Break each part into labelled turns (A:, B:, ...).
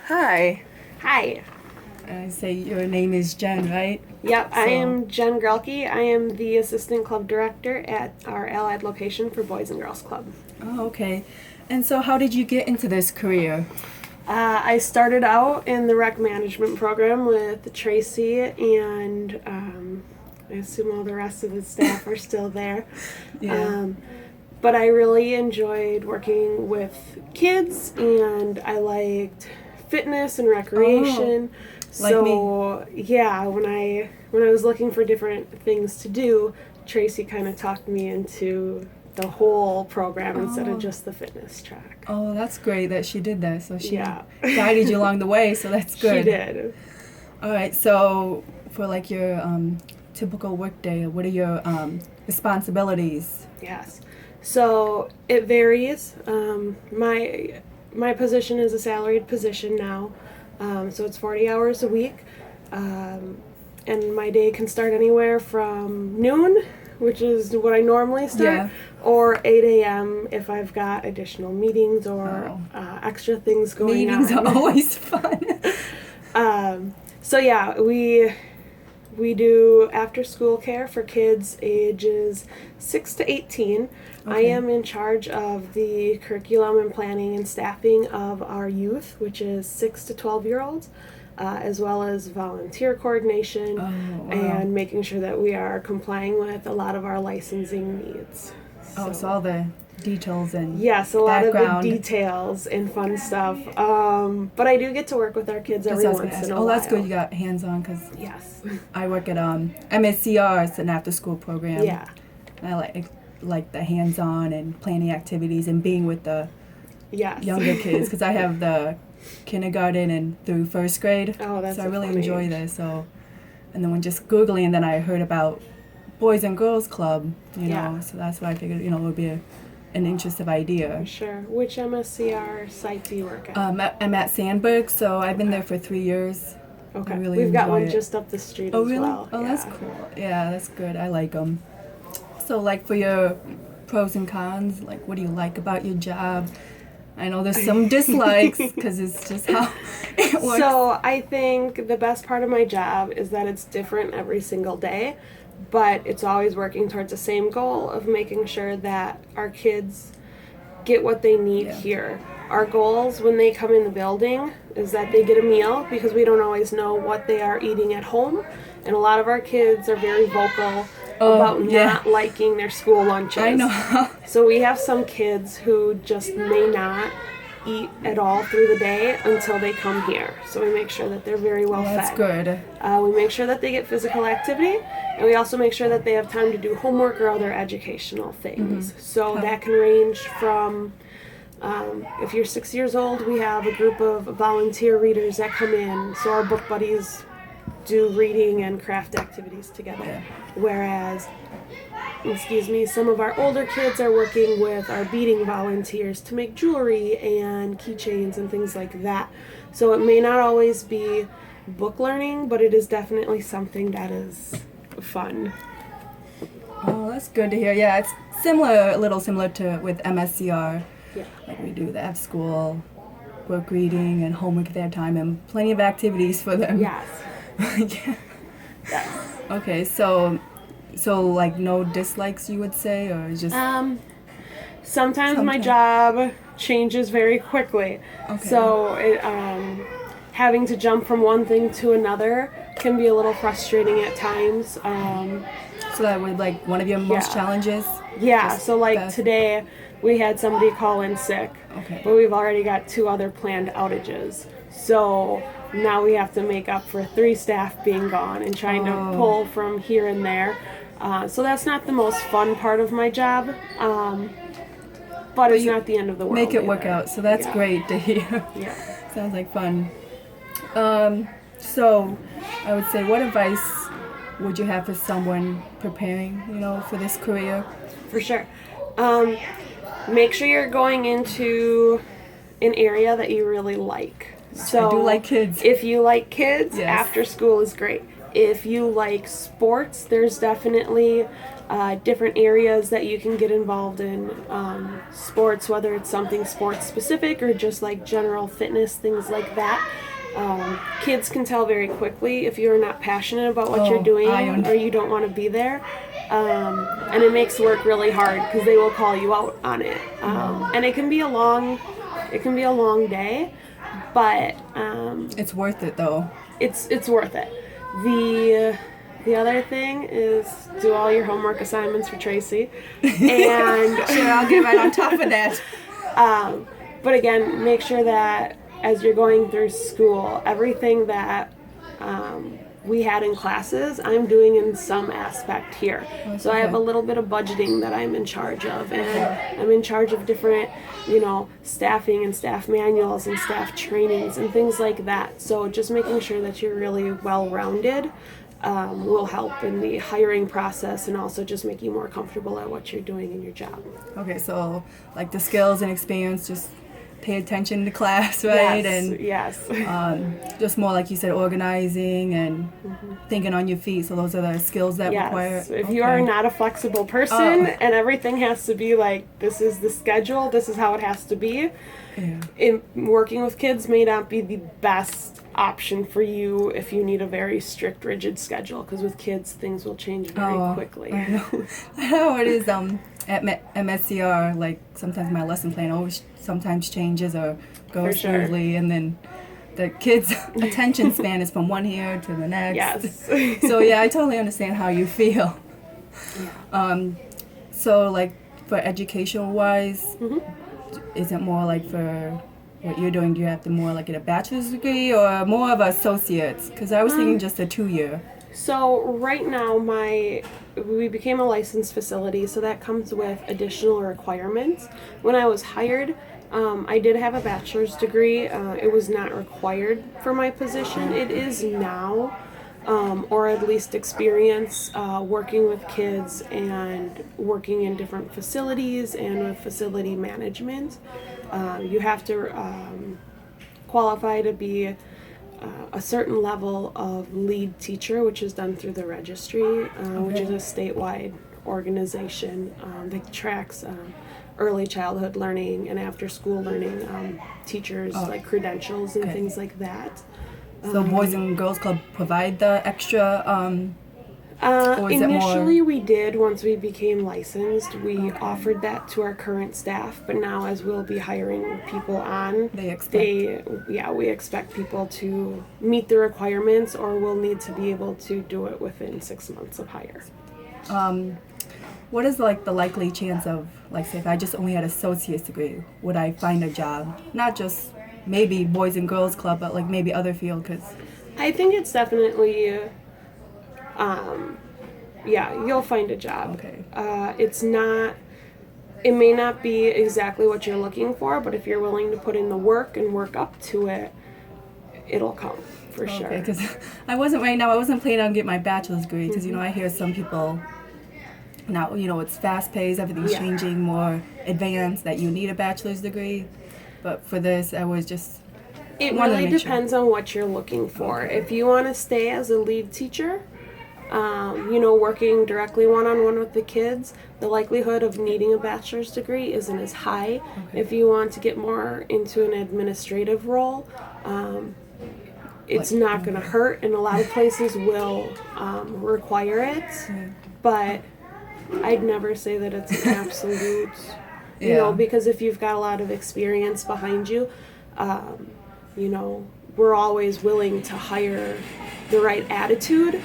A: Hi.
B: Hi.
A: I say your name is Jen, right?
B: Yep, I
A: So-
B: am Jen Grulke. I am the assistant club director at our Allied location for Boys and Girls Club.
A: Oh, okay. And so how did you get into this career?
B: I started out in the rec management program with Tracy, and I assume all the rest of the staff are still there.
A: Yeah.
B: But I really enjoyed working with kids, and I liked fitness and recreation.
A: like
B: So yeah, when I was looking for different things to do, Tracy kind of talked me into the whole program instead of just the fitness track.
A: Oh, that's great that she did that. So she
B: Yeah.
A: guided you along the way, so that's good.
B: She did.
A: All right. So for like your typical work day, what are your responsibilities?
B: Yes. So it varies. My position is a salaried position now, so it's 40 hours a week, and my day can start anywhere from noon, which is what I normally start,
A: Yeah.
B: or 8 a.m. if I've got additional meetings or extra things going
A: Meetings
B: on.
A: are always fun.
B: So yeah, we do after school care for kids ages 6 to 18. I
A: Okay.
B: am in charge of the curriculum and planning and staffing of our youth, which is 6 to 12-year-olds, as well as volunteer coordination
A: wow.
B: and making sure that we are complying with a lot of our licensing needs.
A: So all the details and
B: Yes, a lot
A: background.
B: of the details and fun stuff. But I do get to work with our kids every
A: Just I was gonna
B: once
A: ask.
B: in a
A: Oh,
B: while.
A: that's good. You got hands on because
B: Yes.
A: I work at MSCR. It's an after school program.
B: Yeah.
A: And I like the hands on and planning activities and being with the
B: Yes.
A: younger kids because I have the kindergarten and through first grade.
B: Oh, that's
A: so I
B: a
A: really
B: fun
A: enjoy
B: age.
A: this. So, and then when just googling, then I heard about Boys and Girls Club. You
B: Yeah.
A: know, so that's why I figured it would be an interesting idea.
B: Sure. Which MSCR site do you work at?
A: I'm at Sandberg, so I've been there for 3 years.
B: Okay.
A: I really
B: We've got
A: enjoy
B: one
A: it.
B: just up the street
A: Oh,
B: as
A: really?
B: well.
A: Oh,
B: Yeah.
A: that's cool. Yeah, that's good. I like them. So, like, for your pros and cons, like, what do you like about your job? I know there's some dislikes because it's just how it works.
B: So I think the best part of my job is that it's different every single day, but it's always working towards the same goal of making sure that our kids get what they need
A: Yeah.
B: here. Our goals when they come in the building is that they get a meal because we don't always know what they are eating at home. And a lot of our kids are very vocal about
A: yeah.
B: not liking their school lunches.
A: I know.
B: So we have some kids who just may not eat at all through the day until they come here. So we make sure that they're very well
A: That's
B: fed.
A: good.
B: We make sure that they get physical activity, and we also make sure that they have time to do homework or other educational things. So that can range from, if you're 6 years old, we have a group of volunteer readers that come in. So our book buddies do reading and craft activities together.
A: Yeah.
B: Whereas, some of our older kids are working with our beading volunteers to make jewelry and keychains and things like that. So it may not always be book learning, but it is definitely something that is fun.
A: Oh, that's good to hear. Yeah, it's a little similar to with MSCR.
B: Yeah.
A: Like we do the school book reading and homework at their time and plenty of activities for them.
B: Yes.
A: Yeah.
B: Yes.
A: Okay, so like no dislikes you would say, or just
B: Sometimes my
A: Sometimes.
B: job changes very quickly.
A: Okay.
B: So it, having to jump from one thing to another can be a little frustrating at times.
A: so that would like one of your most
B: Yeah.
A: challenges.
B: Yeah,
A: Just
B: so like
A: fast-
B: today we had somebody call in sick,
A: Okay.
B: but we've already got 2 other planned outages. So now we have to make up for 3 staff being gone and trying to pull from here and there. So that's not the most fun part of my job, but it's
A: you
B: not the end of the world.
A: Make it work
B: either.
A: out. So that's
B: Yeah.
A: great to hear.
B: Yeah.
A: Sounds like fun. So I would say, what advice would you have for someone preparing, for this career?
B: For sure. Make sure you're going into an area that you really like. So
A: I do like kids.
B: If you like kids,
A: Yes.
B: after school is great. If you like sports, there's definitely different areas that you can get involved in, sports, whether it's something sports specific or just like general fitness, things like that. Kids can tell very quickly if you're not passionate about what you're doing or you don't want to be there. And it makes work really hard because they will call you out on it. And it can be a long day, but
A: it's worth it though.
B: It's worth it. The other thing is do all your homework assignments for Tracy, and
A: sure, I'll get right on top of that.
B: But again, make sure that as you're going through school, everything that we had in classes, I'm doing in some aspect here. So I have a little bit of budgeting that I'm in charge of, and I'm in charge of different, staffing and staff manuals and staff trainings and things like that. So just making sure that you're really well-rounded will help in the hiring process and also just make you more comfortable at what you're doing in your job.
A: Okay, so like the skills and experience, just pay attention to class, right?
B: Yes.
A: Just more like you said, organizing and thinking on your feet. So those are the skills that require.
B: If you are not a flexible person and everything has to be like, this is the schedule, this is how it has to be, working with kids may not be the best option for you if you need a very strict, rigid schedule, because with kids things will change very quickly.
A: I know. I know it is. At MSCR, like sometimes my lesson plan always sometimes changes or goes smoothly, and then the kids' attention span is from one year to the next.
B: Yes.
A: So yeah, I totally understand how you feel. So like for educational wise, is it more like for what you're doing, do you have to more like get a bachelor's degree or more of associates? Because I was thinking just a 2-year.
B: So right now we became a licensed facility, so that comes with additional requirements. When I was hired, I did have a bachelor's degree. It was not required for my position. It is now, or at least experience working with kids and working in different facilities and with facility management. You have to qualify to be a certain level of lead teacher, which is done through the registry, which is a statewide organization that tracks early childhood learning and after school learning, teachers like credentials and things like that.
A: So Boys and Girls Club provide the extra or is
B: initially
A: it more?
B: we did. Once we became licensed, we offered that to our current staff, but now as we'll be hiring people on, we expect people to meet the requirements, or we'll need to be able to do it within 6 months of hire.
A: What is like the likely chance of, like, say if I just only had associate's degree, would I find a job? Not just maybe Boys and Girls Club, but like maybe other field, because
B: I think it's definitely you'll find a job. It may not be exactly what you're looking for, but if you're willing to put in the work and work up to it, it'll come for sure.
A: Because I wasn't planning on getting my bachelor's degree, because I hear some people now, it's fast paced, everything's changing, more advanced, that you need a bachelor's degree. But for this, I was just
B: it really depends on what you're looking for. If you want to stay as a lead teacher, working directly one-on-one with the kids, the likelihood of needing a bachelor's degree isn't as high. If you want to get more into an administrative role, it's not going to hurt, and a lot of places will require it, but I'd never say that it's an absolute, because if you've got a lot of experience behind you, we're always willing to hire the right attitude.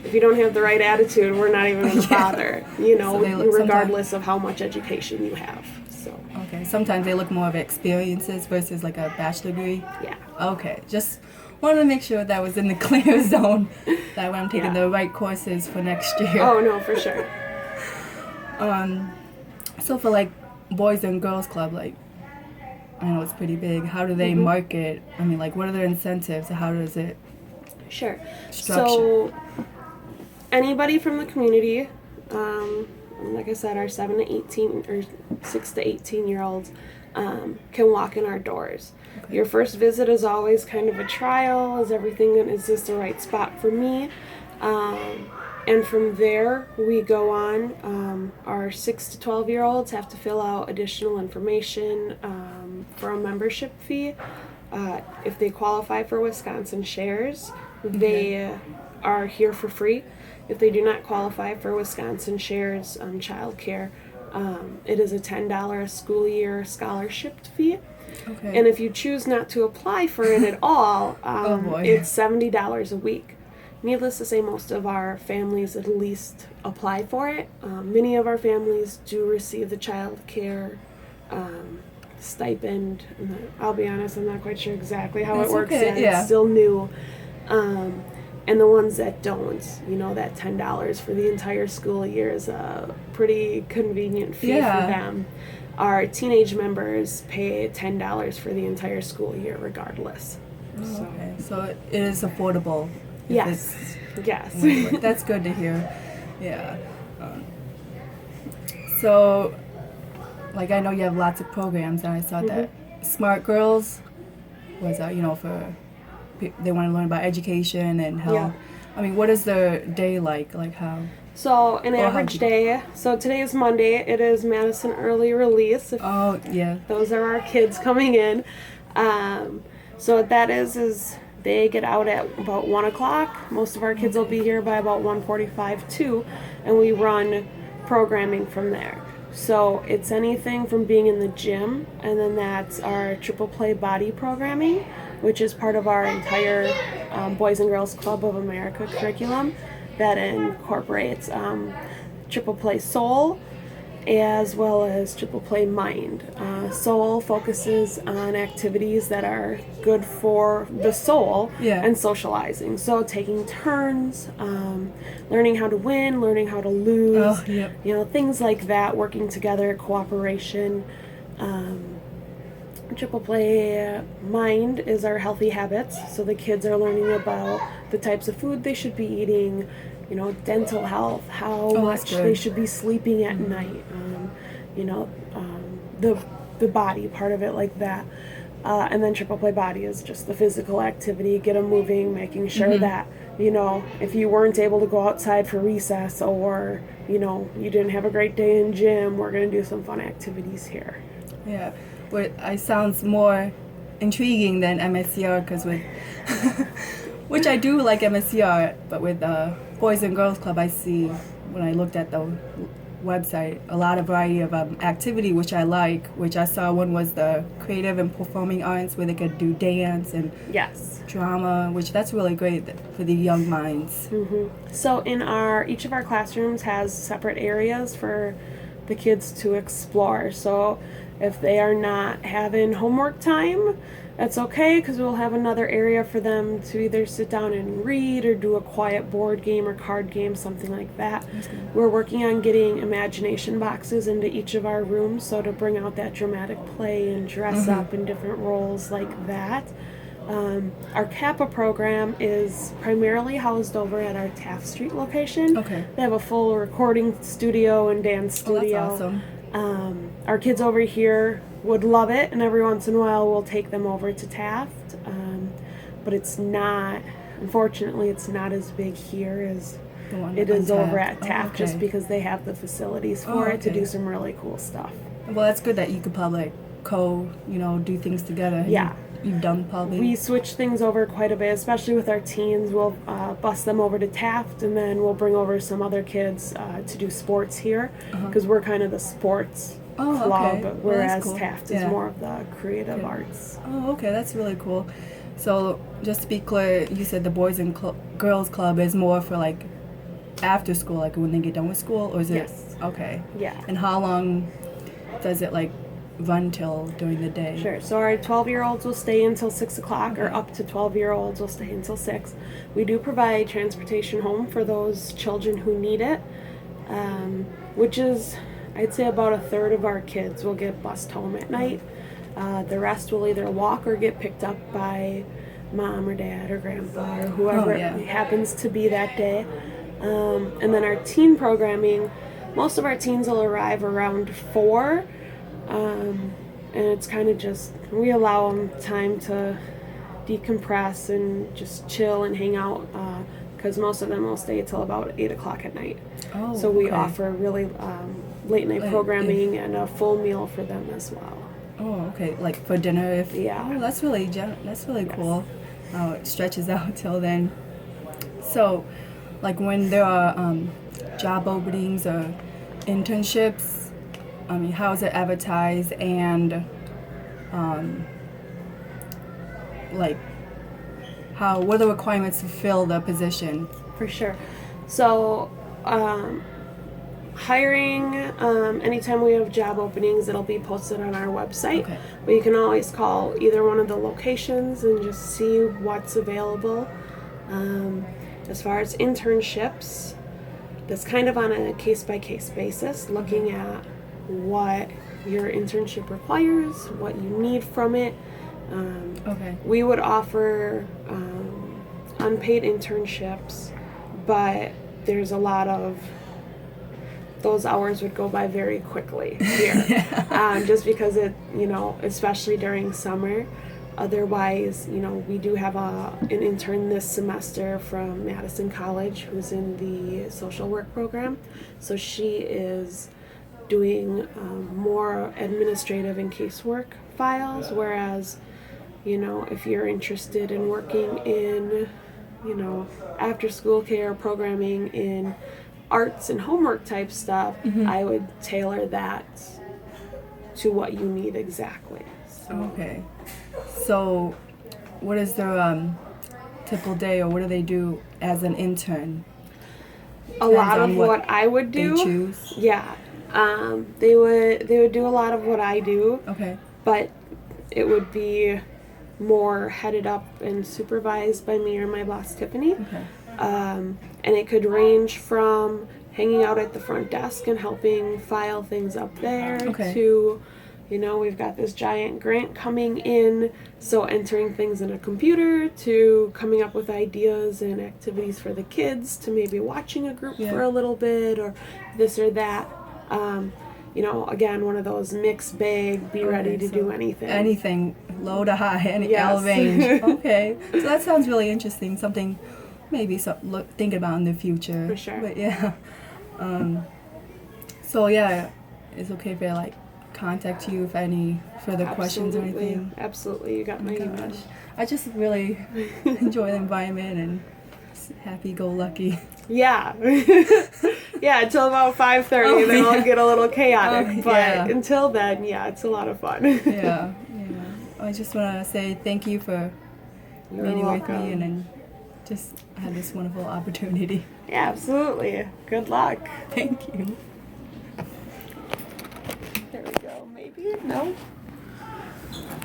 B: If you don't have the right attitude, we're not even going to bother, regardless of how much education you have. So.
A: Okay, sometimes they look more of experiences versus like a bachelor degree?
B: Yeah.
A: Okay, just wanted to make sure that was in the clear zone, that when I'm taking the right courses for next year.
B: Oh, no, for sure.
A: So for like Boys and Girls Club, like, I know it's pretty big, how do they market? I mean, like, what are their incentives? How does it structure?
B: So anybody from the community, like I said, our 7 to 18 or 6 to 18-year-olds can walk in our doors. Okay. Your first visit is always kind of a trial. Is this the right spot for me? And from there, we go on. Our 6 to 12-year-olds have to fill out additional information for a membership fee. If they qualify for Wisconsin Shares, they are here for free. If they do not qualify for Wisconsin Shares childcare, it is a $10 a school year scholarship fee.
A: Okay.
B: And if you choose not to apply for it at all,
A: Oh, boy.
B: it's $70 a week. Needless to say, most of our families at least apply for it. Many of our families do receive the child care stipend. I'll be honest, I'm not quite sure exactly how
A: That's
B: it works
A: okay,
B: yet.
A: yeah.
B: It's still new. And the ones that don't, that $10 for the entire school year is a pretty convenient fee
A: Yeah.
B: for them. Our teenage members pay $10 for the entire school year regardless.
A: Oh, okay. So it is affordable. if
B: Yes.
A: it's-
B: Yes.
A: That's good to hear. Yeah. So, like, I know you have lots of programs, and I saw that Smart Girls was, for they want to learn about education and health.
B: Yeah.
A: I mean, what is the day like? Like how?
B: So an
A: Or
B: average
A: how'd you-
B: day. So today is Monday. It is Madison early release. If
A: Oh, yeah.
B: those are our kids coming in. So what that is they get out at about 1 o'clock. Most of our kids will be here by about 1:45 too, and we run programming from there. So it's anything from being in the gym, and then that's our triple play body programming, which is part of our entire Boys and Girls Club of America curriculum that incorporates triple play soul as well as triple play mind. Soul focuses on activities that are good for the soul
A: Yeah.
B: and socializing. So taking turns, learning how to win, learning how to lose,
A: Oh, yep.
B: Things like that, working together, cooperation. Triple play mind is our healthy habits. So the kids are learning about the types of food they should be eating, dental health, how
A: Oh, that's
B: much
A: good.
B: they should be sleeping at night, the body part of it like that. And then triple play body is just the physical activity, get them moving, making sure that, if you weren't able to go outside for recess or, you didn't have a great day in gym, we're going to do some fun activities here.
A: Yeah. But it sounds more intriguing than MSCR because with, which I do like MSCR, but with Boys and Girls Club, I see when I looked at the website a lot of variety of activity, which I like. Which I saw one was the creative and performing arts, where they could do dance and
B: Yes.
A: drama, which that's really great for the young minds.
B: So in each of our classrooms has separate areas for the kids to explore. So if they are not having homework time, that's okay, because we'll have another area for them to either sit down and read or do a quiet board game or card game, something like that. We're working on getting imagination boxes into each of our rooms, so to bring out that dramatic play and dress up in different roles like that. Our Kappa program is primarily housed over at our Taft Street location.
A: Okay.
B: They have a full recording studio and dance
A: Oh, that's
B: studio.
A: awesome.
B: Our kids over here would love it, and every once in a while we'll take them over to Taft. But unfortunately, it's not as big here as
A: The one
B: it
A: on
B: is over
A: Taft.
B: at Taft,
A: Oh,
B: just
A: okay.
B: because they have the facilities for it to
A: okay.
B: do some really cool stuff.
A: Well, that's good that you could probably do things together.
B: Yeah.
A: You've done probably.
B: We switch things over quite a bit, especially with our teens. We'll bus them over to Taft, and then we'll bring over some other kids to do sports here, because we're kind of the sports
A: Oh,
B: club,
A: okay. Well,
B: whereas
A: that's cool.
B: Taft is
A: Yeah.
B: more of the creative arts.
A: Oh, okay, that's really cool. So, just to be clear, you said the Boys and Girls Club is more for like after school, like when they get done with school, or is it?
B: Yes.
A: Okay.
B: Yeah.
A: And how long does it like run till during the day?
B: Sure. So our 12-year-olds will stay until 6 o'clock, or up to 12-year-olds will stay until 6. We do provide transportation home for those children who need it, which is, I'd say, about a third of our kids will get bused home at night. The rest will either walk or get picked up by mom or dad or grandpa or whoever
A: yeah.
B: it happens to be that day. And then our teen programming, most of our teens will arrive around 4. And it's kind of just, we allow them time to decompress and just chill and hang out, because most of them will stay till about 8 o'clock at night.
A: Oh,
B: So we
A: okay.
B: offer really late night programming and a full meal for them as well.
A: Oh, okay. Like for dinner, if
B: Yeah.
A: Oh, that's really
B: Yes.
A: cool. Oh, it stretches out till then. So, like when there are job openings or internships, I mean, how is it advertised, and like what are the requirements to fill the position?
B: For sure. So, hiring, anytime we have job openings, it'll be posted on our website.
A: Okay.
B: But you can always call either one of the locations and just see what's available. As far as internships, that's kind of on a case-by-case basis, looking at what your internship requires, what you need from it.
A: Okay.
B: We would offer unpaid internships, but there's a lot of those hours would go by very quickly here, just because it, especially during summer. Otherwise, we do have an intern this semester from Madison College who's in the social work program. So she is doing more administrative and casework files, whereas, if you're interested in working in, after school care programming in arts and homework type stuff, I would tailor that to what you need exactly. So.
A: Okay. So, what is their typical day, or what do they do as an intern?
B: A lot of what I would do.
A: They choose.
B: Yeah. They would do a lot of what I do.
A: Okay.
B: But it would be more headed up and supervised by me or my boss Tiffany.
A: Okay.
B: And it could range from hanging out at the front desk and helping file things up there to, we've got this giant grant coming in, so entering things in a computer, to coming up with ideas and activities for the kids, to maybe watching a group for a little bit or this or that. Again, one of those mixed bag, be ready to do anything.
A: Anything, low to high, all range. Okay. So that sounds really interesting. Something maybe think about in the future.
B: For sure.
A: But yeah. So yeah, it's okay if I contact you if any further questions or anything.
B: Absolutely. You got my email.
A: I just really enjoy the environment and happy-go-lucky.
B: Yeah. Yeah, until about 5:30, then I'll get a little chaotic. But until then, it's a lot of fun.
A: Yeah. I just want to say thank you for meeting with me and then just had this wonderful opportunity.
B: Yeah, absolutely. Good luck.
A: Thank you.
B: There we go. Maybe? No?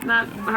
B: Not hard.